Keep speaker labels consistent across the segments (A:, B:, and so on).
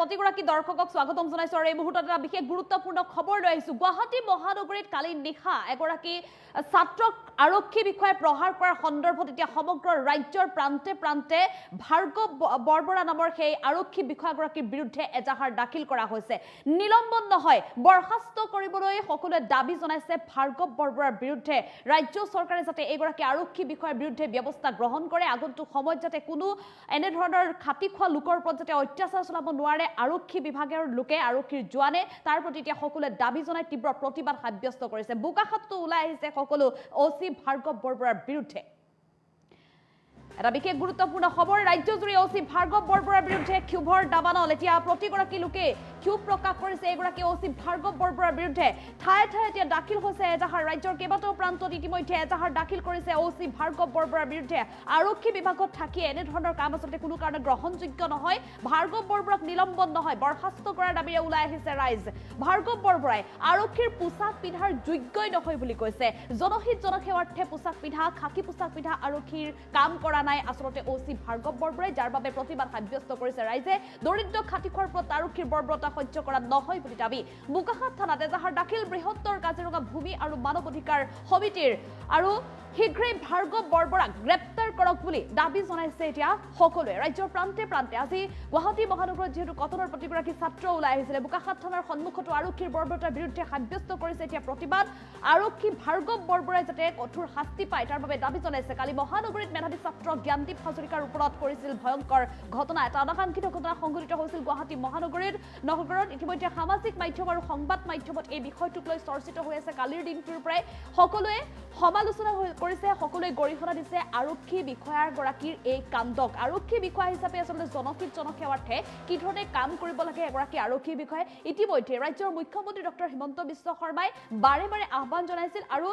A: প্ৰতিগৰাকী দৰ্শকক স্বাগতম জনাইছো আৰু এই মুহূৰ্তত এটা বিশেষ গুৰুত্বপূৰ্ণ খবৰ লৈ আহিছো গুৱাহাটী মহানগৰীত কালি নিশা এগৰাকী ছাত্ৰক আৰক্ষী বিষয়াই প্ৰহাৰ কৰাৰ সন্দৰ্ভত এতিয়া সমগ্ৰ ৰাজ্যৰ প্ৰান্তে প্ৰান্তে ভাৰ্গৱ বৰবৰা নামৰ সেই আৰক্ষী বিষয়াগৰাকীৰ বিৰুদ্ধে এজাহাৰ দাখিল কৰা হৈছে নিলম্বন নহয় বৰখাস্ত কৰিবলৈ সকলোৱে দাবী জনাইছে ভাৰ্গৱ বৰবৰাৰ বিৰুদ্ধে ৰাজ্য চৰকাৰে যাতে এগৰাকী আৰক্ষী বিষয়াৰ বিৰুদ্ধে ব্যৱস্থা গ্ৰহণ কৰে আগন্তুক সময়ত যাতে কোনো এনে ধৰণৰ খাতি খোৱা লোকৰ ওপৰত যাতে অত্যাচাৰ চলাব নোৱাৰে আৰক্ষী বিভাগৰ লোকে আৰক্ষীৰ জোৱানে তাৰ প্ৰতি এতিয়া সকলোৱে দাবী জনাই তীব্ৰ প্ৰতিবাদ সাব্যস্ত কৰিছে বোকাখাতটো ওলাই আহিছে সকলো ওসি ভাৰ্গৱ বৰবৰাৰ বিৰুদ্ধে এটা বিশেষ গুৰুত্বপূৰ্ণ খবৰ ৰাজ্যজুৰি ওসি ভাৰ্গৱ বৰবৰাৰ বিৰুদ্ধে ক্ষোভৰ দাবানল এতিয়া প্ৰতিগৰাকী লোকে ক্ষোভ প্ৰকাশ কৰিছে এগৰাকী ওসি ভাৰ্গৱ বৰবৰাৰ বিৰুদ্ধে ঠায়ে ঠায়ে এতিয়া দাখিল হৈছে এজাহাৰ ৰাজ্যৰ কেইবাটাও প্ৰান্তত ইতিমধ্যে এজাহাৰ দাখিল কৰিছে ওসি ভাৰ্গৱ বৰবৰাৰ বিৰুদ্ধে আৰক্ষী বিভাগত থাকি এনে ধৰণৰ কাম আচলতে কোনো কাৰণে গ্ৰহণযোগ্য নহয় ভাৰ্গৱ বৰবৰাক নিলম্বন নহয় বৰখাস্ত কৰাৰ দাবীৰে ওলাই আহিছে ৰাইজ ভাৰ্গৱ বৰবৰাই আৰক্ষীৰ পোছাক পিন্ধাৰ যোগ্যই নহয় বুলি কৈছে জনহিত জনসেৱাৰ্থে পোছাক পিন্ধা খাকি পোছাক পিন্ধা আৰক্ষীৰ কাম কৰা নাই আসলতে ওসি ভাৰ্গৱ বৰবৰাই যাৰ বাবে প্ৰতিবাদ সাব্যস্ত কৰিছে ৰাইজে দৰিদ্ৰ খাতিখৰ ওপৰত আৰক্ষীৰ বৰ্বৰতা সহ্য কৰা নহয় বুলি দাবী বোকাখাত থানাত এজাহাৰ দাখিল বৃহত্তৰ কাজিৰঙা ভূমি আৰু মানৱ অধিকাৰ সমিতিৰ আৰু শীঘ্ৰেই ভাৰ্গৱ বৰবৰাক গ্ৰেপ্তাৰ কৰক বুলি দাবী জনাইছে এতিয়া সকলোৱে ৰাজ্যৰ প্ৰান্তে প্ৰান্তে আজি গুৱাহাটী মহানগৰত যেহেতু কটনৰ প্ৰতিগৰাকী ছাত্ৰ ওলাই আহিছিলে বোকাখাত থানাৰ সন্মুখতো আৰক্ষীৰ বৰ্বৰতাৰ বিৰুদ্ধে সাব্যস্ত কৰিছে এতিয়া প্ৰতিবাদ আৰক্ষী ভাৰ্গৱ বৰবৰাই যাতে কঠোৰ শাস্তি পায় তাৰ বাবে দাবী জনাইছে কালি মহানগৰীত মেধাৱী ছাত্ৰ জ্ঞানদীপ হাজৰিকাৰ ওপৰত কৰিছিল ভয়ংকৰ ঘটনা এটা অনাকাংক্ষিত ঘটনা সংঘটিত হৈছিল গুৱাহাটী মহানগৰীত ইতিমধ্যে সামাজিক মাধ্যম আৰু সংবাদ মাধ্যমত এই বিষয়টোক লৈ চৰ্চিত হৈ আছে কালিৰ দিনটোৰ পৰাই সকলোৱে সমালোচনা কৰিছে সকলোৱে গৰিহণা দিছে আৰক্ষী বিষয়াৰ গৰাকীৰ এই কাণ্ডক আৰক্ষী বিষয়া হিচাপে আচলতে জনহিত জনসেৱাৰ্থে কি ধৰণে কাম কৰিব লাগে এগৰাকী আৰক্ষী বিষয়াই ইতিমধ্যে ৰাজ্যৰ মুখ্যমন্ত্ৰী ডক্টৰ হিমন্ত বিশ্ব শৰ্মাই বাৰে বাৰে আহ্বান জনাইছিল আৰু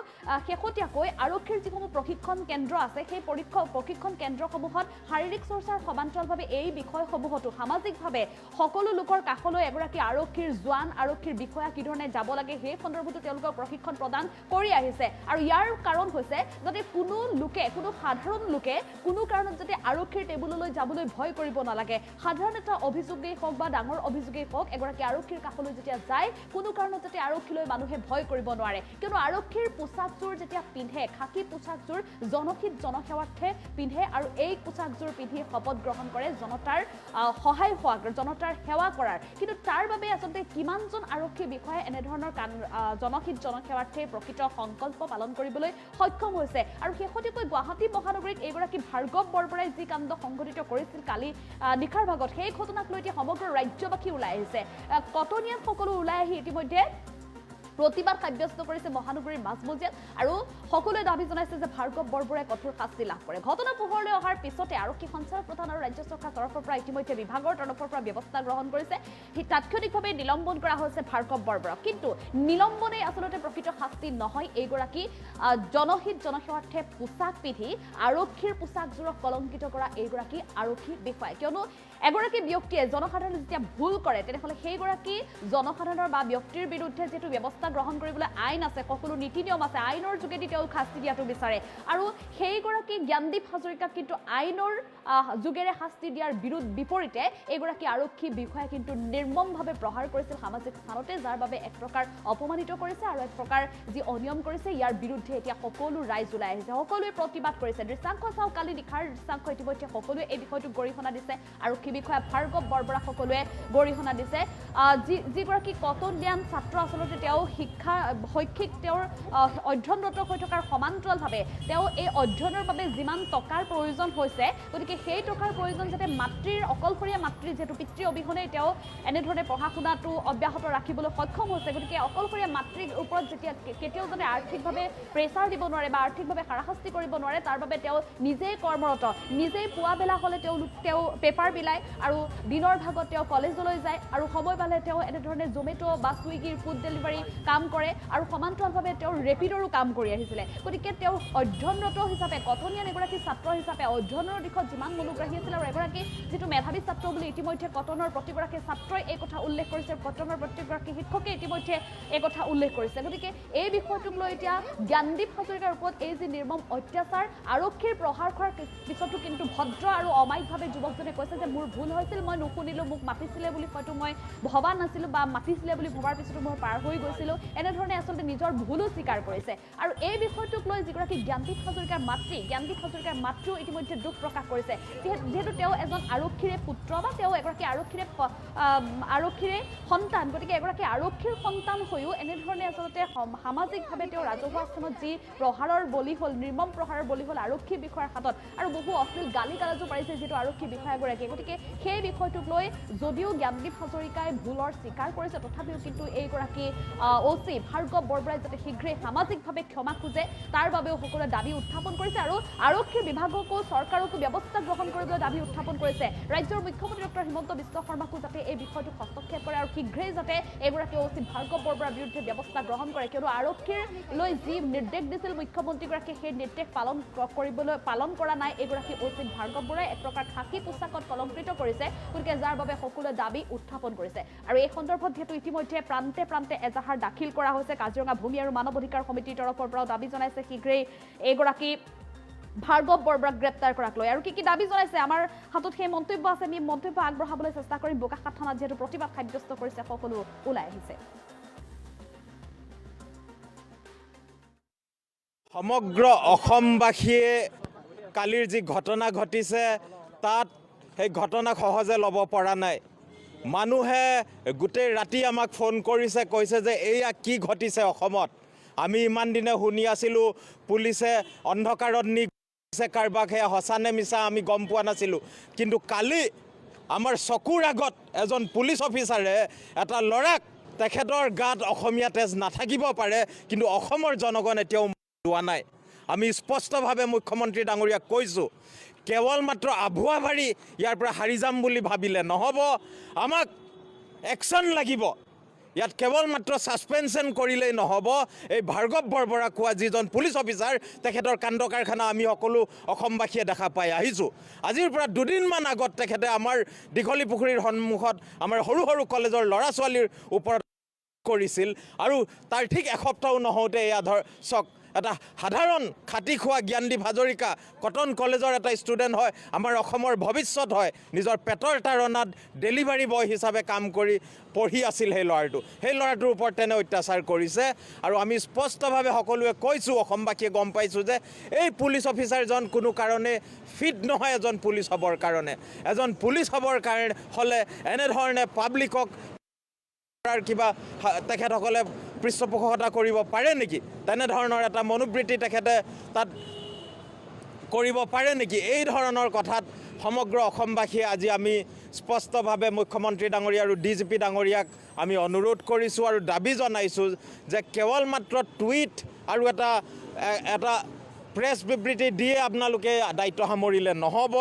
A: শেহতীয়াকৈ আৰক্ষীৰ যিসমূহ প্ৰশিক্ষণ কেন্দ্ৰ আছে সেই প্ৰশিক্ষণ কেন্দ্ৰসমূহত শাৰীৰিক চৰ্চাৰ সমান্তৰালভাৱে এই বিষয়সমূহতো সামাজিকভাৱে সকলো লোকৰ কাষলৈ এগৰাকী আৰক্ষীৰ জোৱান আৰক্ষীৰ বিষয়া কি ধৰণে যাব লাগে সেই সন্দৰ্ভতো তেওঁলোকক প্ৰশিক্ষণ প্ৰদান কৰি আহিছে আৰু ইয়াৰ কাৰণ হৈছে যাতে কোনো লোকে কোনো সাধাৰণ লোকে কোনো কাৰণত যাতে আৰক্ষীৰ টেবুললৈ যাবলৈ ভয় কৰিব নালাগে সাধাৰণ এটা অভিযোগেই হওক বা ডাঙৰ অভিযোগেই হওক এগৰাকী আৰক্ষীৰ কাষলৈ যেতিয়া যায় কোনো কাৰণত যাতে আৰক্ষীলৈ মানুহে ভয় কৰিব নোৱাৰে কিয়নো আৰক্ষীৰ পোছাকযোৰ যেতিয়া পিন্ধে খাকি পোছাকযোৰ জনহিত জনসেৱাৰ্থে পিন্ধে আৰু এই পোছাকযোৰ পিন্ধি শপত গ্ৰহণ কৰে জনতাৰ সহায় হোৱা জনতাৰ সেৱা কৰাৰ কিন্তু তাৰ বাবে আচলতে কিমানজন আৰক্ষী বিষয়াই এনেধৰণৰ জনহিত জনসেৱাৰ্থে প্ৰকৃত সংকল্প পালন কৰিবলৈ সক্ষম হৈছে আৰু শেহতীয়াকৈ গুৱাহাটী মহানগৰীত এইগৰাকী ভাৰ্গৱ বৰবৰাই যি কাণ্ড সংঘটিত কৰিছিল কালি নিশাৰ ভাগত সেই ঘটনাক লৈ এতিয়া সমগ্ৰ ৰাজ্যবাসী ওলাই আহিছে কটনীয়াত সকলো ওলাই আহি ইতিমধ্যে প্ৰতিবাদ সাব্যস্ত কৰিছে মহানগৰীৰ মাজমজিয়াত আৰু সকলোৱে দাবী জনাইছে যে ভাৰ্গৱ বৰবৰাই কঠোৰ শাস্তি লাভ কৰে ঘটনা পোহৰলৈ অহাৰ পিছতে আৰক্ষী সঞ্চালক প্ৰধান আৰু ৰাজ্য চৰকাৰৰ তৰফৰ পৰা ইতিমধ্যে বিভাগৰ তৰফৰ পৰা ব্যৱস্থা গ্ৰহণ কৰিছে তাৎক্ষণিকভাৱে নিলম্বন কৰা হৈছে ভাৰ্গৱ বৰবৰাক কিন্তু নিলম্বনেই আচলতে প্ৰকৃত শাস্তি নহয় এইগৰাকী জনহিত জনসেৱাৰ্থে পোছাক পিন্ধি আৰক্ষীৰ পোছাকযোৰক কলংকিত কৰা এইগৰাকী আৰক্ষী বিষয়া কিয়নো এগৰাকী ব্যক্তিয়ে জনসাধাৰণে যেতিয়া ভুল কৰে তেনেহ'লে সেইগৰাকী জনসাধাৰণৰ বা ব্যক্তিৰ বিৰুদ্ধে যিটো ব্যৱস্থা গ্ৰহণ কৰিবলৈ আইন আছে সকলো নীতি নিয়ম আছে আইনৰ যোগেদি তেওঁলোক শাস্তি দিয়াটো বিচাৰে আৰু সেইগৰাকী জ্ঞানদীপ হাজৰিকাক কিন্তু আইনৰ যোগেৰে শাস্তি দিয়াৰ বিপৰীতে এইগৰাকী আৰক্ষী বিষয়াই কিন্তু নিৰ্মমভাৱে প্ৰহাৰ কৰিছিল সামাজিক স্থানতে যাৰ বাবে এক প্ৰকাৰ অপমানিত কৰিছে আৰু এক প্ৰকাৰ যি অনিয়ম কৰিছে ইয়াৰ বিৰুদ্ধে এতিয়া সকলো ৰাইজ ওলাই আহিছে সকলোৱে প্ৰতিবাদ কৰিছে দৃশ্যাংশ চাওক কালি নিশাৰ দৃশ্যাংশ ইতিমধ্যে সকলোৱে এই বিষয়টোক গৰিহণা দিছে আৰক্ষী বিষয়া ভাৰ্গৱ বৰবৰা সকলোৱে গৰিহণা দিছে যিগৰাকী কটনীয়ান ছাত্ৰ আচলতে তেওঁ শিক্ষা শৈক্ষিক তেওঁৰ অধ্যয়নৰত হৈ থকাৰ সমান্তৰালভাৱে তেওঁ এই অধ্যয়নৰ বাবে যিমান টকাৰ প্ৰয়োজন হৈছে গতিকে সেই টকাৰ প্ৰয়োজন যাতে মাতৃৰ অকলশৰীয়া মাতৃ যিহেতু পিতৃ অবিহনে তেওঁ এনেধৰণে পঢ়া শুনাটো অব্যাহত ৰাখিবলৈ সক্ষম হৈছে গতিকে অকলশৰীয়া মাতৃৰ ওপৰত যেতিয়া কেতিয়াও যাতে আৰ্থিকভাৱে প্ৰেছাৰ দিব নোৱাৰে বা আৰ্থিকভাৱে হাৰাশাস্তি কৰিব নোৱাৰে তাৰ বাবে তেওঁ নিজেই কৰ্মৰত নিজেই পুৱা বেলা হ'লে তেওঁ পেপাৰ বিলায় আৰু দিনৰ ভাগত তেওঁ কলেজলৈ যায় আৰু সময় পালে তেওঁ এনেধৰণে জমেটো বা ছুইগিৰ ফুড ডেলিভাৰী কাম কৰে আৰু সমান্তৰালভাৱে তেওঁ ৰেপিডৰো কাম কৰি আহিছিলে গতিকে তেওঁ অধ্যয়নৰত হিচাপে কটনিয়ান এগৰাকী ছাত্ৰ হিচাপে অধ্যয়নৰ দিশত যিমান মনোগ্ৰাহী আছিল আৰু এগৰাকী যিটো মেধাৱী ছাত্ৰ বুলি ইতিমধ্যে কটনৰ প্ৰতিগৰাকী ছাত্ৰই এই কথা উল্লেখ কৰিছে কটনৰ প্ৰতিগৰাকী শিক্ষকে ইতিমধ্যে এই কথা উল্লেখ কৰিছে গতিকে এই বিষয়টোক লৈ এতিয়া জ্ঞানদীপ হাজৰিকাৰ ওপৰত এই যে নিৰ্মম অত্যাচাৰ আৰক্ষীৰ প্ৰহাৰ কৰাৰ পিছতো কিন্তু ভদ্ৰ আৰু অমায়িকভাৱে যুৱকজনে কৈছে যে মোৰ ভুল হৈছিল মই নুশুনিলোঁ মোক মাতিছিলে বুলি হয়তো মই ভবা নাছিলোঁ বা মাতিছিলে বুলি ভবাৰ পিছতো মই পাৰ হৈ গৈছিলোঁ এনেধৰণে আচলতে নিজৰ ভুলো স্বীকাৰ কৰিছে আৰু এই বিষয়টোক লৈ যিগৰাকী জ্ঞানদীপ হাজৰিকাৰ মাতৃও ইতিমধ্যে দুখ প্ৰকাশ কৰিছে যিহেতু তেওঁ এজন আৰক্ষীৰে পুত্ৰ বা তেওঁ এগৰাকী আৰক্ষীৰে সন্তান গতিকে এগৰাকী আৰক্ষীৰ সন্তান হৈও এনেধৰণে আচলতে সামাজিকভাৱে তেওঁ ৰাজহুৱা স্থানত যি প্ৰহাৰৰ বলি হ'ল নিৰ্মম প্ৰহাৰৰ বলি হ'ল আৰক্ষী বিষয়াৰ হাতত আৰু বহু অশ্লীল গালি গালাজো পাৰিছে যিটো আৰক্ষী বিষয়াগৰাকীয়ে গতিকে সেই বিষয়টোক লৈ যদিও জ্ঞানদীপ হাজৰিকাই ভুলৰ স্বীকাৰ কৰিছে তথাপিও কিন্তু এইগৰাকী OC ভাৰ্গৱ বৰবৰাই যাতে শীঘ্ৰেই সামাজিকভাৱে ক্ষমা খোজে তাৰ বাবেও সকলোৱে দাবী উত্থাপন কৰিছে আৰু আৰক্ষী বিভাগকো চৰকাৰকো ব্যৱস্থা গ্ৰহণ কৰিবলৈ দাবী উত্থাপন কৰিছে ৰাজ্যৰ মুখ্যমন্ত্ৰী ডক্টৰ হিমন্ত বিশ্ব শৰ্মাকো যাতে এই বিষয়টোত হস্তক্ষেপ কৰে আৰু শীঘ্ৰেই যাতে এইগৰাকী OC ভাৰ্গৱ বৰবৰাৰ বিৰুদ্ধে ব্যৱস্থা গ্ৰহণ কৰে কিয়নো আৰক্ষীৰ লৈ যি নিৰ্দেশ দিছিল মুখ্যমন্ত্ৰীগৰাকীয়ে সেই নিৰ্দেশ পালন কৰা নাই এইগৰাকী OC ভাৰ্গৱ বৰাই এক প্ৰকাৰ খাকী পোছাকত কলংকৃত কৰিছে গতিকে যাৰ বাবে সকলোৱে দাবী উত্থাপন কৰিছে আৰু এই সন্দৰ্ভত যিহেতু ইতিমধ্যে প্ৰান্তে প্ৰান্তে এজাহাৰ দাখিল কৰা হৈছে কাজিৰঙা ভূমি আৰু মানৱ অধিকাৰ সমিতিৰ তৰফৰ পৰাও দাবী জনাইছে শীঘ্ৰেই এইগৰাকী ভাৰ্গৱ বৰবৰাক গ্ৰেপ্তাৰ কৰাক লৈ আৰু কি দাবী জনাইছে আমাৰ হাতত সেই মন্তব্য আছে আমি মন্তব্য আগবঢ়াবলৈ চেষ্টা কৰিম বোকাখাত থানাত যিহেতু প্ৰতিবাদ সাব্যস্ত কৰিছে সকলো ওলাই আহিছে
B: সমগ্ৰ অসমবাসীয়ে কালিৰ যি ঘটনা ঘটিছে তাত সেই ঘটনা সহজে ল'ব পৰা নাই মানুহে গোটেই ৰাতি আমাক ফোন কৰিছে কৈছে যে এয়া কি ঘটিছে অসমত আমি ইমান দিনে শুনি আছিলোঁ পুলিচে অন্ধকাৰত নি কাৰোবাক সেয়া সঁচানে মিছা আমি গম পোৱা নাছিলোঁ কিন্তু কালি আমাৰ চকুৰ আগত এজন পুলিচ অফিচাৰে এটা ল'ৰাক তেখেতৰ গাত অসমীয়া তেজ নাথাকিব পাৰে কিন্তু অসমৰ জনগণে এতিয়াও লোৱা নাই আমি স্পষ্টভাৱে মুখ্যমন্ত্ৰী ডাঙৰীয়াক কৈছোঁ কেৱল মাত্ৰ আভুৱা ভাৰি ইয়াৰ পৰা হাৰি যাম বুলি ভাবিলে নহ'ব আমাক একশ্যন লাগিব ইয়াত কেৱল মাত্ৰ ছাছপেনশ্যন কৰিলেই নহ'ব এই ভাৰ্গৱ বৰবৰা কোৱা যিজন পুলিচ অফিচাৰ তেখেতৰ কাণ্ড কাৰখানা আমি সকলো অসমবাসীয়ে দেখা পাই আহিছোঁ আজিৰ পৰা দুদিনমান আগত তেখেতে আমাৰ দীঘলী পুখুৰীৰ সন্মুখত আমাৰ সৰু সৰু কলেজৰ ল'ৰা ছোৱালীৰ ওপৰত কৰিছিল আৰু তাৰ ঠিক এসপ্তাহো নহওঁতে এয়া চক এটা সাধাৰণ খাটি খোৱা জ্ঞানদীপ হাজৰিকা কটন কলেজৰ এটা ষ্টুডেণ্ট হয় আমাৰ অসমৰ ভৱিষ্যত হয় নিজৰ পেটৰ তাৰণাত ডেলিভাৰী বয় হিচাপে কাম কৰি পঢ়ি আছিল সেই ল'ৰাটোৰ ওপৰত তেনে অত্যাচাৰ কৰিছে আৰু আমি স্পষ্টভাৱে সকলোৱে কৈছোঁ অসমবাসীয়ে গম পাইছোঁ যে এই পুলিচ অফিচাৰজন কোনো কাৰণে ফিট নহয় এজন পুলিচ হ'বৰ কাৰণে হ'লে এনেধৰণে পাব্লিকক কিবা তেখেতসকলে পৃষ্ঠপোষকতা কৰিব পাৰে নেকি তেনেধৰণৰ এটা মনোবৃত্তি তেখেতে তাত কৰিব পাৰে নেকি এই ধৰণৰ কথাত সমগ্ৰ অসমবাসীয়ে আজি আমি স্পষ্টভাৱে মুখ্যমন্ত্ৰী ডাঙৰীয়া আৰু DGP ডাঙৰীয়াক আমি অনুৰোধ কৰিছোঁ আৰু দাবী জনাইছোঁ যে কেৱল মাত্ৰ টুইট আৰু এটা প্ৰেছ বিবৃতি দিয়ে আপোনালোকে দায়িত্ব সামৰিলে নহ'ব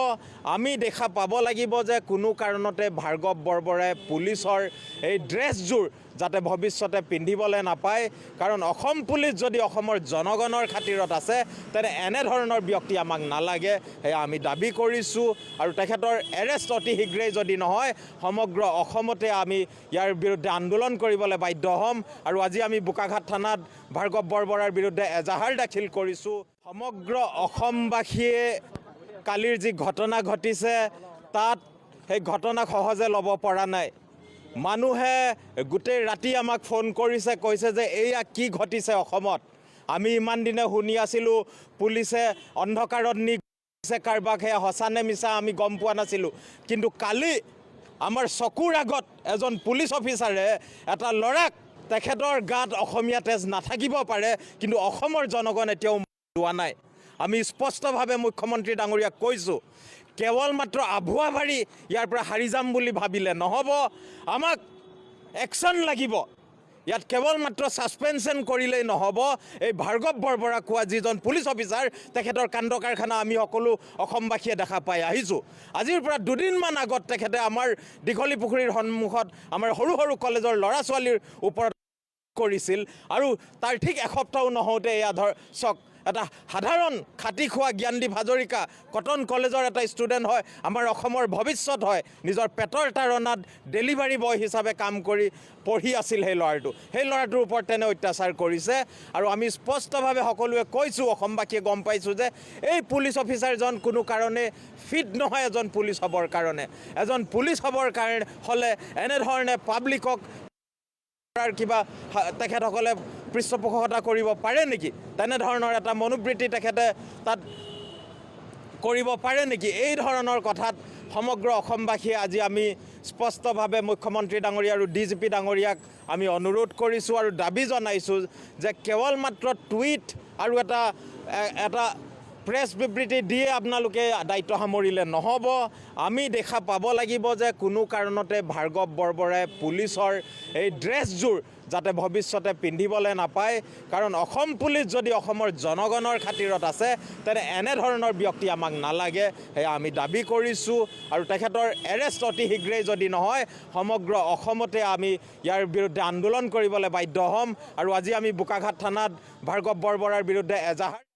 B: আমি দেখা পাব লাগিব যে কোনো কাৰণতে ভাৰ্গৱ বৰবৰাই পুলিচৰ এই ড্ৰেছযোৰ যাতে ভৱিষ্যতে পিন্ধিবলৈ নাপায় কাৰণ অসম পুলিচ যদি অসমৰ জনগণৰ খাতিৰত আছে তেনে এনেধৰণৰ ব্যক্তি আমাক নালাগে সেয়া আমি দাবী কৰিছোঁ আৰু তেখেতৰ এৰেষ্ট অতি শীঘ্ৰেই যদি নহয় সমগ্ৰ অসমতে আমি ইয়াৰ বিৰুদ্ধে আন্দোলন কৰিবলৈ বাধ্য হ'ম আৰু আজি আমি বোকাখাত থানাত ভাৰ্গৱ বৰবৰাৰ বিৰুদ্ধে এজাহাৰ দাখিল কৰিছোঁ সমগ্ৰ অসমবাসীয়ে কালিৰ যি ঘটনা ঘটিছে তাত সেই ঘটনা সহজে ল'ব পৰা নাই মানুহে গোটেই ৰাতি আমাক ফোন কৰিছে কৈছে যে এয়া কি ঘটিছে অসমত আমি ইমান দিনে শুনি আছিলোঁ পুলিচে অন্ধকাৰত নি কাৰোবাক সেয়া সঁচানে মিছা আমি গম পোৱা নাছিলোঁ কিন্তু কালি আমাৰ চকুৰ আগত এজন পুলিচ অফিচাৰে এটা ল'ৰাক তেখেতৰ গাত অসমীয়া তেজ নাথাকিব পাৰে কিন্তু অসমৰ জনগণে এতিয়াও লোৱা নাই আমি স্পষ্টভাৱে মুখ্যমন্ত্ৰী ডাঙৰীয়াক কৈছোঁ কেৱল মাত্ৰ আভুৱা ভাৰি ইয়াৰ পৰা হাৰি যাম বুলি ভাবিলে নহ'ব আমাক একশ্যন লাগিব ইয়াত কেৱল মাত্ৰ ছাছপেনশ্যন কৰিলেই নহ'ব এই ভাৰ্গৱ বৰবৰা কোৱা যিজন পুলিচ অফিচাৰ তেখেতৰ কাণ্ড কাৰখানা আমি সকলো অসমবাসীয়ে দেখা পাই আহিছোঁ আজিৰ পৰা দুদিনমান আগত তেখেতে আমাৰ দীঘলী পুখুৰীৰ সন্মুখত আমাৰ সৰু সৰু কলেজৰ ল'ৰা ছোৱালীৰ ওপৰত কৰিছিল আৰু তাৰ ঠিক এসপ্তাহো নহওঁতে এয়া ধৰ চক এটা সাধাৰণ খাটি খোৱা জ্ঞানদীপ হাজৰিকা কটন কলেজৰ এটা ষ্টুডেণ্ট হয়, আমাৰ অসমৰ ভৱিষ্যত হয়, নিজৰ পেটৰ তাৰণাত ডেলিভাৰী বয় হিচাপে কাম কৰি পঢ়ি আছিল সেই ল'ৰাটোৰ ওপৰত তেনে অত্যাচাৰ কৰিছে। আৰু আমি স্পষ্টভাৱে সকলোৱে কৈছোঁ, অসমবাসীয়ে গম পাইছোঁ যে এই পুলিচ অফিচাৰজন কোনো কাৰণে ফিট নহয় এজন পুলিচ হ'বৰ কাৰণে। এজন পুলিচ হ'বৰ কাৰণে হ'লে এনেধৰণে পাব্লিকক কিবা তেখেতসকলে পৃষ্ঠপোষকতা কৰিব পাৰে নেকি? তেনেধৰণৰ এটা মনোবৃত্তি তেখেতে তাত কৰিব পাৰে নেকি? এই ধৰণৰ কথাত সমগ্ৰ অসমবাসীয়ে আজি আমি স্পষ্টভাৱে মুখ্যমন্ত্ৰী ডাঙৰীয়া আৰু DGP ডাঙৰীয়াক আমি অনুৰোধ কৰিছোঁ আৰু দাবী জনাইছোঁ যে কেৱল মাত্ৰ টুইট আৰু এটা প্ৰেছ বিবৃতি দিয়ে আপোনালোকে দায়িত্ব সামৰিলে নহ'ব। আমি দেখা পাব লাগিব যে কোনো কাৰণতে ভাৰ্গৱ বৰবৰাই পুলিচৰ এই ড্ৰেছযোৰ যাতে ভৱিষ্যতে পিন্ধিবলৈ নাপায়, কাৰণ অসম পুলিচ যদি অসমৰ জনগণৰ খাতিৰত আছে তেনে এনেধৰণৰ ব্যক্তি আমাক নালাগে, সেয়া আমি দাবী কৰিছোঁ। আৰু তেখেতৰ এৰেষ্ট অতি শীঘ্ৰেই যদি নহয় সমগ্ৰ অসমতে আমি ইয়াৰ বিৰুদ্ধে আন্দোলন কৰিবলৈ বাধ্য হ'ম। আৰু আজি আমি বোকাখাট থানাত ভাৰ্গৱ বৰবৰাৰ বিৰুদ্ধে এজাহাৰ